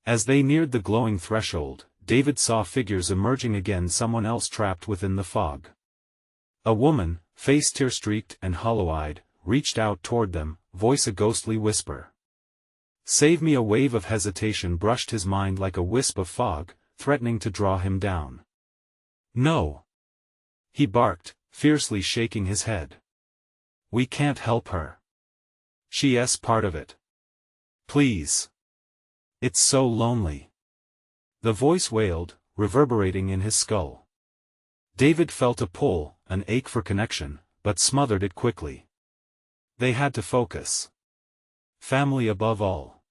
As they neared the glowing threshold, David saw figures emerging again, someone else trapped within the fog. A woman, face tear-streaked and hollow-eyed, reached out toward them, voice a ghostly whisper. "Save me!" A wave of hesitation brushed his mind like a wisp of fog, threatening to draw him down. "No!" he barked, fiercely shaking his head. "We can't help her. She's part of it. Please. It's so lonely." The voice wailed, reverberating in his skull. David felt a pull, an ache for connection, but smothered it quickly. They had to focus. Family above all.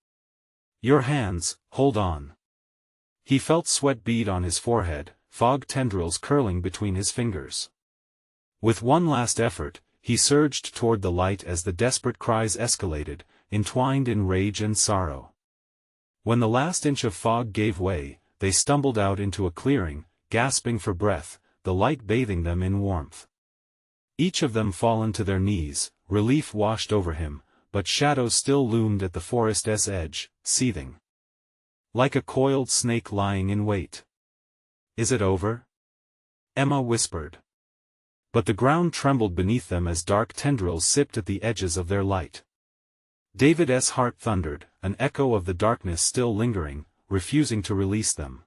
"Your hands, hold on." He felt sweat bead on his forehead, fog tendrils curling between his fingers. With one last effort, he surged toward the light as the desperate cries escalated, entwined in rage and sorrow. When the last inch of fog gave way, they stumbled out into a clearing, gasping for breath, the light bathing them in warmth. Each of them fallen to their knees, relief washed over him, but shadows still loomed at the forest's edge, seething. Like a coiled snake lying in wait. "Is it over?" Emma whispered. But the ground trembled beneath them as dark tendrils sipped at the edges of their light. David's heart thundered, an echo of the darkness still lingering, refusing to release them.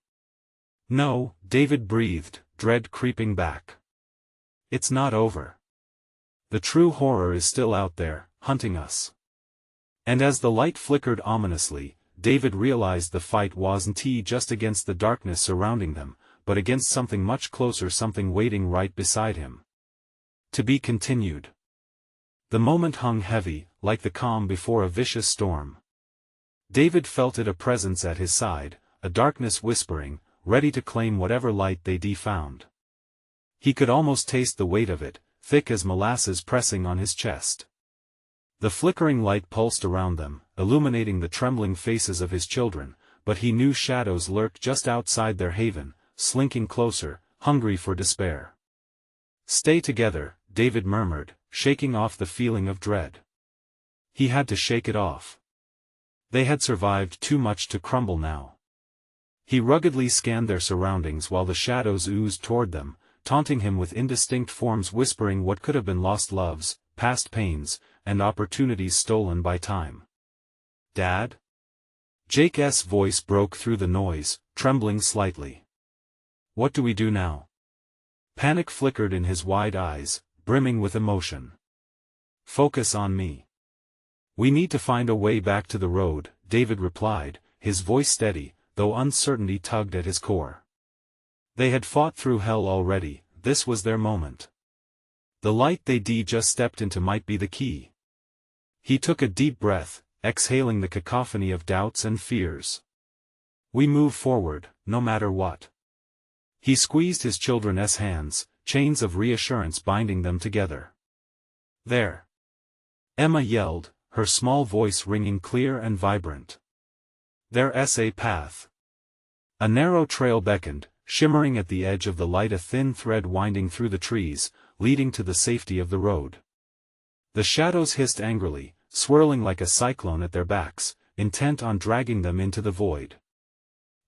"No," David breathed, dread creeping back. "It's not over. The true horror is still out there, hunting us." And as the light flickered ominously, David realized the fight wasn't just against the darkness surrounding them, but against something much closer, something waiting right beside him. To be continued. The moment hung heavy, like the calm before a vicious storm. David felt it, a presence at his side, a darkness whispering, ready to claim whatever light they found. He could almost taste the weight of it, thick as molasses pressing on his chest. The flickering light pulsed around them, illuminating the trembling faces of his children, but he knew shadows lurked just outside their haven, slinking closer, hungry for despair. "Stay together," David murmured, shaking off the feeling of dread. He had to shake it off. They had survived too much to crumble now. He ruggedly scanned their surroundings while the shadows oozed toward them, taunting him with indistinct forms whispering what could have been lost loves, past pains, and opportunities stolen by time. Dad?" Jake's voice broke through the noise, trembling slightly. "What do we do now?" Panic flickered in his wide eyes, brimming with emotion. "Focus on me. We need to find a way back to the road," David replied, his voice steady, though uncertainty tugged at his core. They had fought through hell already, this was their moment. The light they'd just stepped into might be the key. He took a deep breath, exhaling the cacophony of doubts and fears. "We move forward, no matter what." He squeezed his children's hands, chains of reassurance binding them together. "There!" Emma yelled, her small voice ringing clear and vibrant. "There's a path." A narrow trail beckoned, shimmering at the edge of the light, a thin thread winding through the trees, leading to the safety of the road. The shadows hissed angrily, swirling like a cyclone at their backs, intent on dragging them into the void.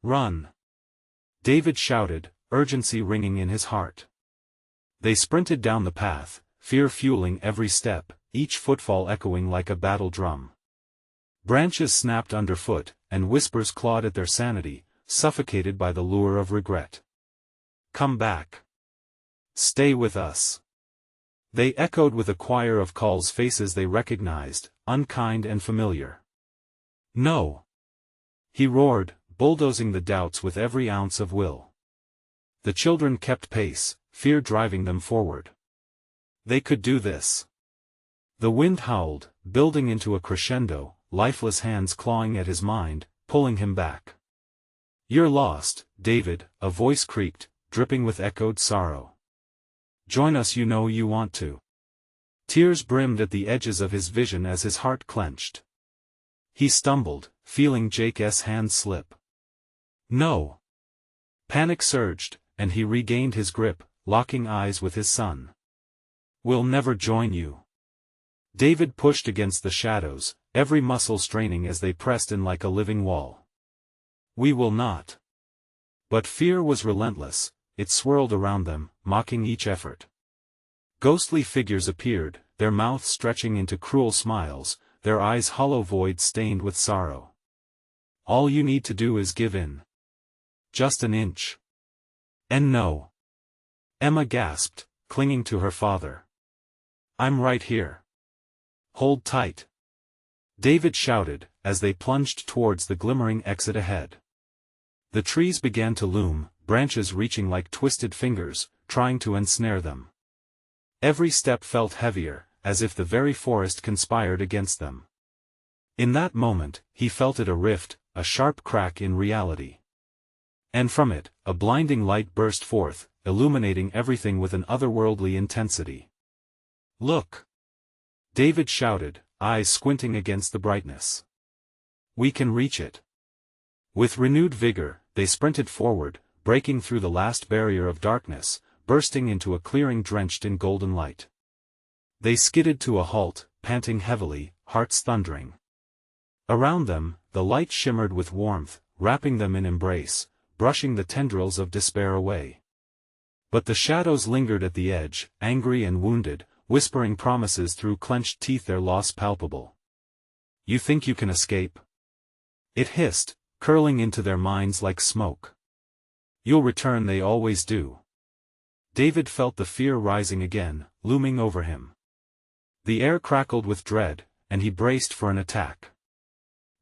"Run!" David shouted, urgency ringing in his heart. They sprinted down the path, fear fueling every step, each footfall echoing like a battle drum. Branches snapped underfoot, and whispers clawed at their sanity, suffocated by the lure of regret. "Come back. Stay with us." They echoed with a choir of calls, faces they recognized, unkind and familiar. "No!" he roared, bulldozing the doubts with every ounce of will. The children kept pace, fear driving them forward. They could do this. The wind howled, building into a crescendo, lifeless hands clawing at his mind, pulling him back. "You're lost, David," a voice creaked, dripping with echoed sorrow. "Join us, you know you want to." Tears brimmed at the edges of his vision as his heart clenched. He stumbled, feeling Jake's hand slip. "No!" Panic surged, and he regained his grip, locking eyes with his son. "We'll never join you." David pushed against the shadows, every muscle straining as they pressed in like a living wall. "We will not." But fear was relentless, it swirled around them, mocking each effort. Ghostly figures appeared, their mouths stretching into cruel smiles, their eyes hollow voids stained with sorrow. "All you need to do is give in. Just an inch." "And no." Emma gasped, clinging to her father. "I'm right here. Hold tight." David shouted, as they plunged towards the glimmering exit ahead. The trees began to loom, branches reaching like twisted fingers, trying to ensnare them. Every step felt heavier, as if the very forest conspired against them. In that moment, he felt it, a rift, a sharp crack in reality. And from it, a blinding light burst forth, illuminating everything with an otherworldly intensity. "Look!" David shouted, eyes squinting against the brightness. "We can reach it." With renewed vigor, they sprinted forward, breaking through the last barrier of darkness, bursting into a clearing drenched in golden light. They skidded to a halt, panting heavily, hearts thundering. Around them, the light shimmered with warmth, wrapping them in embrace, brushing the tendrils of despair away. But the shadows lingered at the edge, angry and wounded, whispering promises through clenched teeth, their loss palpable. "You think you can escape?" it hissed, curling into their minds like smoke. "You'll return, they always do." David felt the fear rising again, looming over him. The air crackled with dread, and he braced for an attack.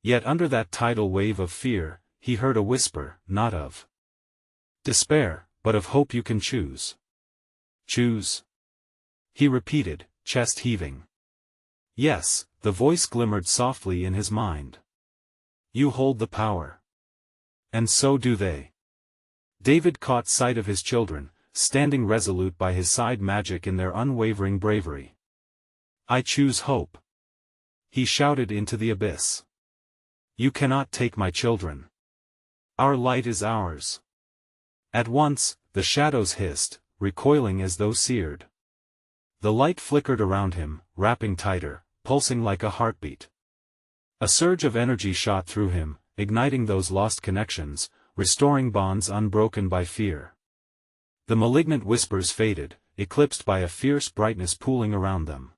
Yet under that tidal wave of fear, he heard a whisper, not of despair, but of hope. "You can choose." "Choose?" he repeated, chest heaving. "Yes," the voice glimmered softly in his mind. "You hold the power. And so do they." David caught sight of his children, standing resolute by his side, magic in their unwavering bravery. "I choose hope," he shouted into the abyss. "You cannot take my children. Our light is ours." At once, the shadows hissed, recoiling as though seared. The light flickered around him, wrapping tighter, pulsing like a heartbeat. A surge of energy shot through him, igniting those lost connections, restoring bonds unbroken by fear. The malignant whispers faded, eclipsed by a fierce brightness pooling around them.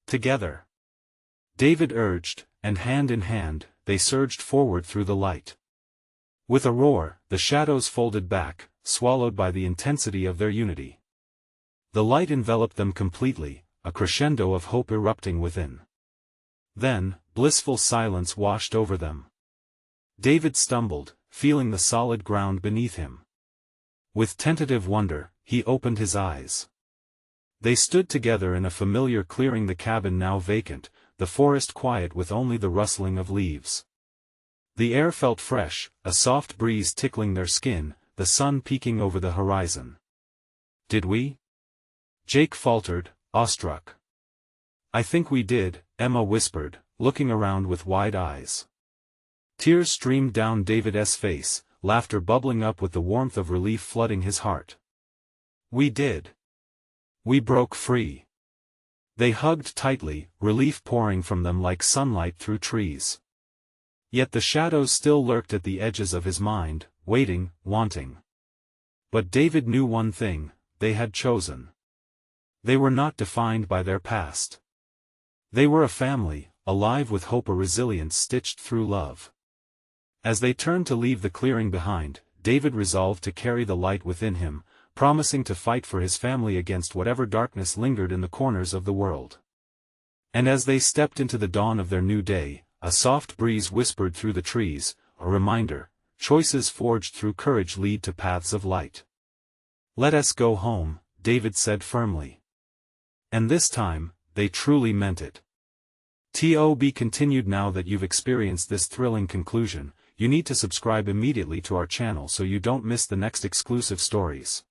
"Together!" David urged, and hand in hand, they surged forward through the light. With a roar, the shadows folded back, swallowed by the intensity of their unity. The light enveloped them completely, a crescendo of hope erupting within. Then, blissful silence washed over them. David stumbled, feeling the solid ground beneath him. With tentative wonder, he opened his eyes. They stood together in a familiar clearing, the cabin now vacant, the forest quiet with only the rustling of leaves. The air felt fresh, a soft breeze tickling their skin, the sun peeking over the horizon. "Did we?" Jake faltered, awestruck. "I think we did," Emma whispered, looking around with wide eyes. Tears streamed down David's face, laughter bubbling up with the warmth of relief flooding his heart. "We did. We broke free." They hugged tightly, relief pouring from them like sunlight through trees. Yet the shadows still lurked at the edges of his mind, waiting, wanting. But David knew one thing: they had chosen. They were not defined by their past. They were a family, alive with hope, a resilience stitched through love. As they turned to leave the clearing behind, David resolved to carry the light within him, promising to fight for his family against whatever darkness lingered in the corners of the world. And as they stepped into the dawn of their new day, a soft breeze whispered through the trees, a reminder: choices forged through courage lead to paths of light. "Let us go home," David said firmly. And this time, they truly meant it. To be continued. Now that you've experienced this thrilling conclusion, you need to subscribe immediately to our channel so you don't miss the next exclusive stories.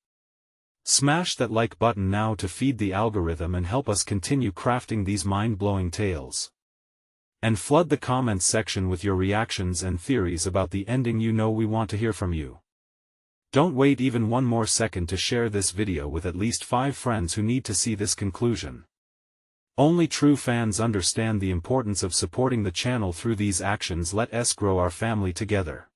Smash that like button now to feed the algorithm and help us continue crafting these mind-blowing tales. And flood the comments section with your reactions and theories about the ending. We want to hear from you. Don't wait even one more second to share this video with at least 5 friends who need to see this conclusion. Only true fans understand the importance of supporting the channel through these actions. Let us grow our family together.